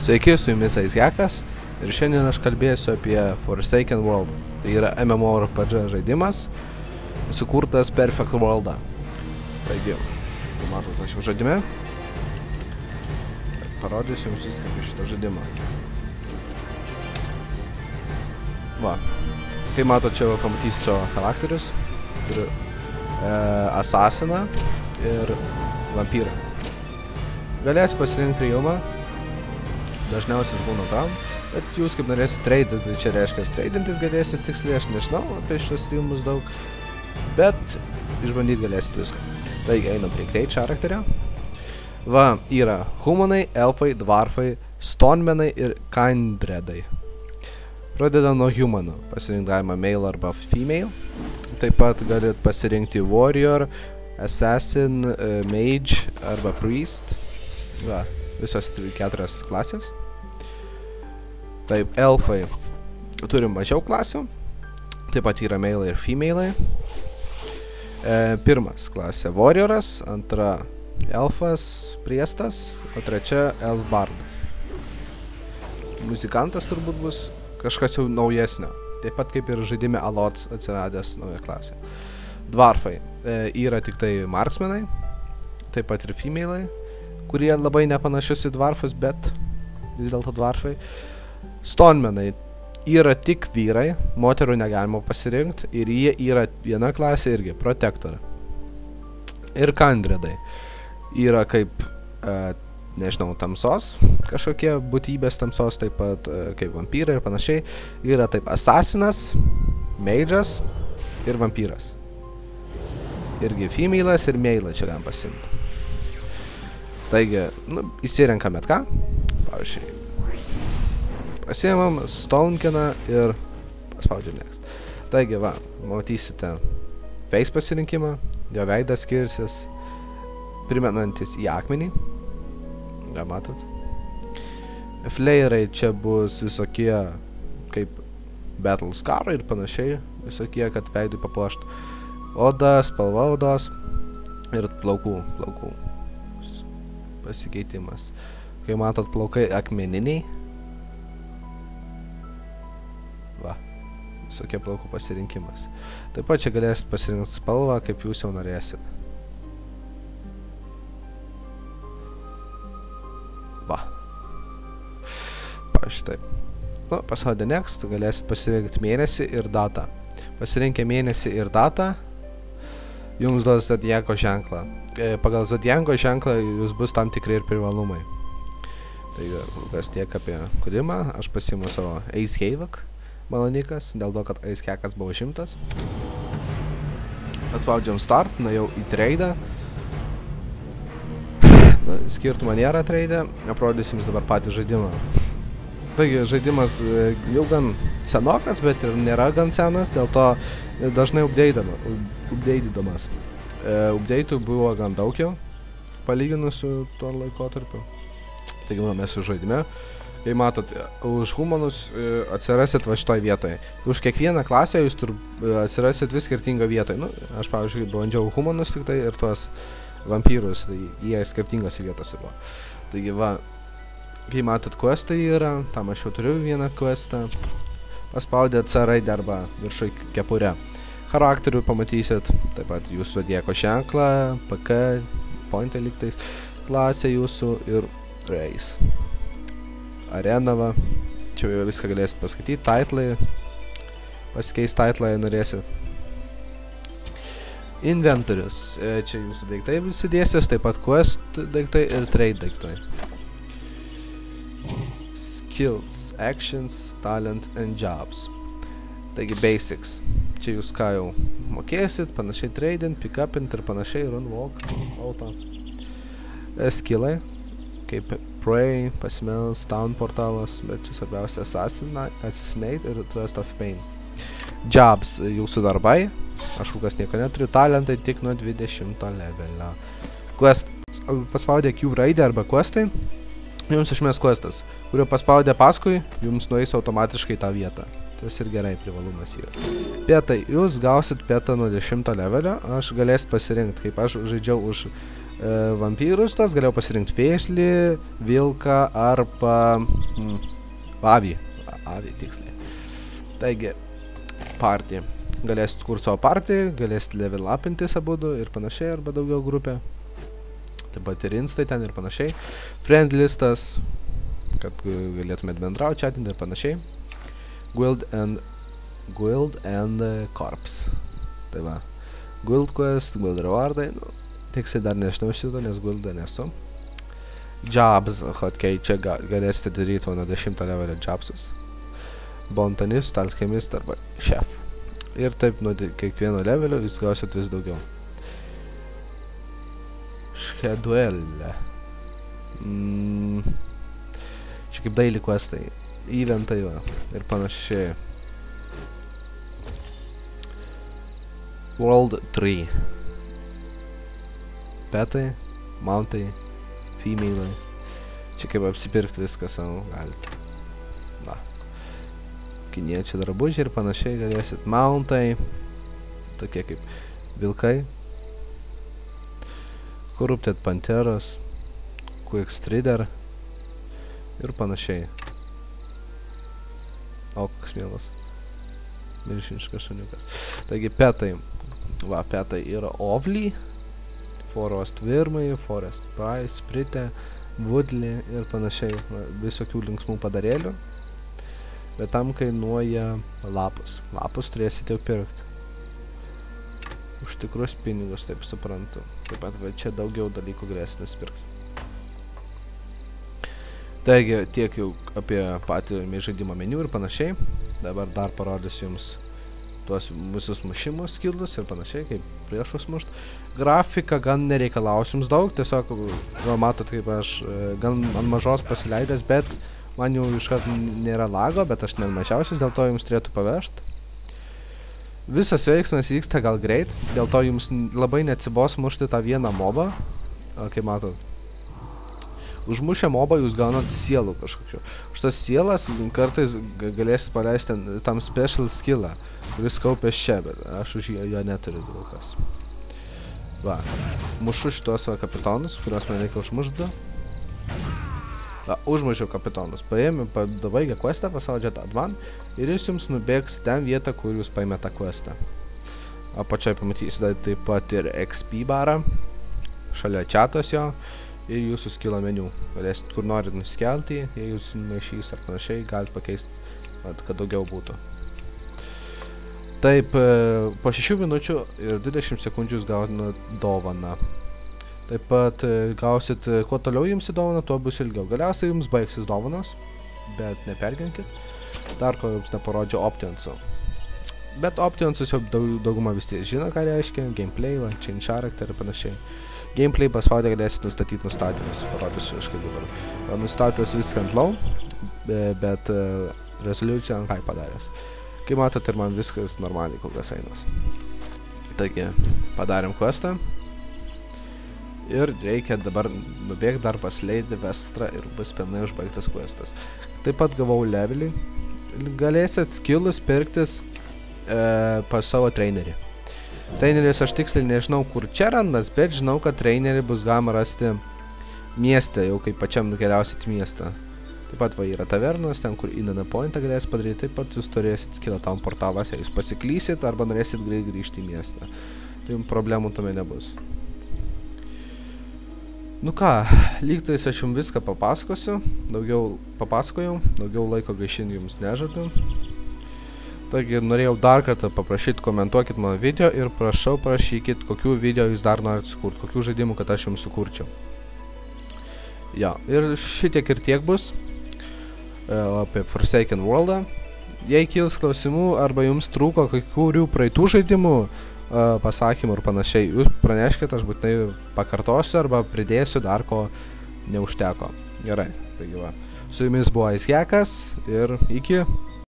Sveiki, su jumis Aizhekas ir šiandien aš kalbėsiu apie Forsaken World. Tai yra MMORPG žaidimas, sukurtas Perfect World'ą. Taigi, matot, aš jau žaidime. Parodysiu jums viską apie šitą žaidimą. Va, kai matot, čia pamatysiu charakterius. Turiu asasiną ir vampyrą. Galėsiu pasirinkti prijumą. Dažniausiai būna tam, bet jūs kaip norėsit traidinti, tai čia reiškia traidintis galėsit tiksliai, aš nežinau apie šitos tyrimus daug, bet išbandyti galėsit viską. Taigi einam prie Create charakterio. Va, yra humanai, elfai, dvarfai, stonemenai ir kindredai. Pradedam nuo humanų, pasirinkti galima male arba female. Taip pat galit pasirinkti warrior, assassin, mage arba priest. Va, visos 4 klasės. Taip, elfai turim mažiau klasių. Taip pat yra male ir female. Pirmas klasė warrioras, antra elfas, priestas, o trečia elf bardas. Muzikantas turbūt bus kažkas jau naujesnio. Taip pat kaip ir žaidime Alots atsiradęs nauja klasė. Dvarfai yra tik tai marksmenai, taip pat ir female, kurie labai nepanašius į dvarfus, bet vis dėlto dvarfai. Stonemenai yra tik vyrai, moterų negalima pasirinkti ir jie yra viena klasė irgi, protector. Ir kindredai yra kaip, nežinau, tamsos, kažkokie būtybės tamsos, taip pat kaip vampyrai ir panašiai. Yra taip asasinas, mage'as ir vampyras. Irgi female'as ir male čia galim pasimti. Taigi, įsirenkame ką, pavyzdžiui, pasiemam Stonekeną ir paspaudžiam next. Taigi, va, matysite face pasirinkimą, jo veidas skirsis, primenantis į akmenį, ką matot. Flareai čia bus visokie kaip Battle Scar ir panašiai, visokie, kad veidui papuoštų. Oda, spalva odos ir plaukų pasikeitimas. Kai matot, plaukai akmeniniai. Va, visokie plaukų pasirinkimas. Taip pat čia galėsit pasirinkti spalvą, kaip jūs jau norėsit. Va. Pavyzdžiui taip. Nu, paspaudė next, galėsit pasirinkti mėnesį ir datą. Pasirinkę mėnesį ir datą, jums duos zodiako ženklą. Pagal zodiako ženklą jūs bus tam tikri ir privalumai. Taigi, kas tiek apie kūrimą, aš pasiimu savo Aizhevak malonikas, dėl to, kad Aizhekas buvo 100. Paspaudžiam start, nuėjau į traidą. Skirtumo nėra traide, aprodysim jums dabar patį žaidimą. Taigi, žaidimas jau gan senokas, bet ir nėra gan senas, dėl to dažnai update'damas. Update'ų buvo gan daug jau, palyginus su tuo laikotarpiu. Taigi, mes su žaidime. Kai matot, už humanus atsirasit va šitoj vietoje. Už kiekvieną klasę jūs atsirasit vis skirtingą vietoje. Nu, aš, pavyzdžiui, bandžiau humanus tik tai ir tuos vampyrus, tai jie skirtingose vietose buvo. Taigi, va, kai matot, questai yra, tam aš jau turiu vieną questą. Paspaudėt C raidę arba viršui kepurę. Charakterių pamatysit, taip pat jūsų zodiako ženklą, PK, pointą lygtais, klasę jūsų ir race. Arena, va, čia jau viską galėsit paskaityti, titlai, pasikeis titlai, norėsit. Inventorius, čia jūsų daiktai visi dėsis, taip pat quest daiktai ir trade daiktai. Skills, actions, talent and jobs. Taigi basics. Čia jūs ką jau mokėsit, panašiai trading, pick upint ir panašiai, run, walk, auto. Skillai, kaip pray, pasimels, town portalas, bet čia svarbiausia assassinate ir trust of pain. Jobs, jūsų darbai, aš kol kas nieko neturiu, talentai tik nuo 20 levelio. Quest, paspaudę Q raidę arba questai, jums išmes questas, kurio paspaudę paskui, jums nueis automatiškai tą vietą. Tas ir gerai privalumas yra. Petai, jūs gausit petą nuo 10 levelio, aš galėsit pasirinkti, kaip aš žaidžiau už vampyrus, tas galėjau pasirinkti vėžlį, vilką arba avį. Avį tiksliai. Taigi, partį. Galėsit kurti savo partį, galėsit level upintis abudu ir panašiai, arba daugiau grupė. Taip pat ir instai ten ir panašiai. Friend listas, kad galėtumėt bendrauti, chatinti ir panašiai. Guild and Corps. Tai va. Guild quest, guild rewardai. Nu, tiksliai dar nežinau šito, nes guildą nesu. Jobs, hotkey, čia galėsite daryti nuo 10 levelio jobsus. Bontanist, alchemist arba chef. Ir taip nuo kiekvieno levelio jūs gausit vis daugiau. Schedule. Čia kaip daily questai. Eventai va. Ir panašiai. World 3. Petai, mountai, femalai. Čia kaip apsipirkti viską savo galite. Va. Kiniečių drabužiai ir panašiai galėsit. Mountai. Tokie kaip vilkai. Corrupted Panteros. Quick Strider. Ir panašiai. O, koks mielas. Milžiniškas šuniukas. Taigi petai. Va, petai yra Ovly. Forest Virmai, Forest Price, Sprite, Woodley ir panašiai. Va, visokių linksmų padarėlių. Bet tam kainuoja lapus. Lapus turėsite jau pirkti. Už tikrus pinigus, taip suprantu. Taip pat va, čia daugiau dalykų galėsite nusipirkti. Taigi, tiek jau apie patį žaidimo meniu ir panašiai. Dabar dar parodysiu jums tuos visus mušimus skildus ir panašiai, kaip priešus mušt. Grafika gan nereikalaus jums daug, tiesiog, matot, kaip aš gan ant mažos pasileidęs, bet man jau iškart nėra lago, bet aš net mažiausias, dėl to jums turėtų pavežt. Visas veiksmas vyksta gal greit, dėl to jums labai neatsibos mušti tą vieną mobą, kaip matot. Užmušę mobą jūs gaunat sielų kažkokiu. Už tas sielas kartais galėsit paleisti tam special skillą, kuris kaupės čia, bet aš už jo neturiu daugas. Va, mušu šitos kapitonus, kuriuos man reikia užmušti. Va, užmušiau kapitonus. Pabaigę questą, paspaudžiat Advan ir jis jums nubėgs ten vietą, kur jūs paėmėt tą questą. Apačiai pamatysite taip pat ir XP barą, šalia chatas jo. Ir jūsų skilo meniu. Galėsit kur norit nuskelti, jei jūs maišys ar panašiai, galite pakeisti, kad daugiau būtų. Taip, po 6 minučių ir 20 sekundžių jūs gaunat dovaną. Taip pat gausit, kuo toliau jums į dovaną, tuo bus ilgiau. Galiausiai jums baigsis dovanos, bet nepergenkit. Dar ko jums neparodžiau optionsų. Bet optionsus jau dauguma vis tiek žino, ką reiškia. Gameplay, change character ir panašiai. Gameplay paspaudę galėsit nustatyti nustatymus, parodysiu aš kaip dabar. Nustatęs viską ant low, bet resoliuciją ant high padaręs. Kaip matot, ir man viskas normaliai kol kas einas. Taigi, padarėm questą. Ir reikia dabar nubėgti dar pas Lady Vestra ir bus pilnai užbaigtas questas. Taip pat gavau levelį. Galėsit skillus pirktis pas savo trainerį. Traineris aš tiksliai nežinau, kur čia randas, bet žinau, kad trainerį bus galima rasti mieste, jau kaip pačiam nukeliausit į miestą. Taip pat va yra tavernos, ten kur in pointą galės padaryti, taip pat jūs turėsit skillą tam portaluose, jūs pasiklysit arba norėsit greit grįžti į miestą. Tai jums problemų tame nebus. Nu ką, lygtais aš jums viską papasakosiu, daugiau laiko gaišinti jums nežadu. Taigi norėjau dar kartą paprašyti, komentuokit mano video ir prašykit, kokių video jūs dar norit sukurti, kokių žaidimų, kad aš jums sukurčiau. Ja, ir šitiek ir tiek bus apie Forsaken Worldą. Jei kils klausimų arba jums trūko kokių praeitų žaidimų pasakymų ir panašiai, jūs praneškit, aš būtinai pakartosiu arba pridėsiu dar ko neužteko. Gerai, taigi va. Su jumis buvo Icehakas ir iki.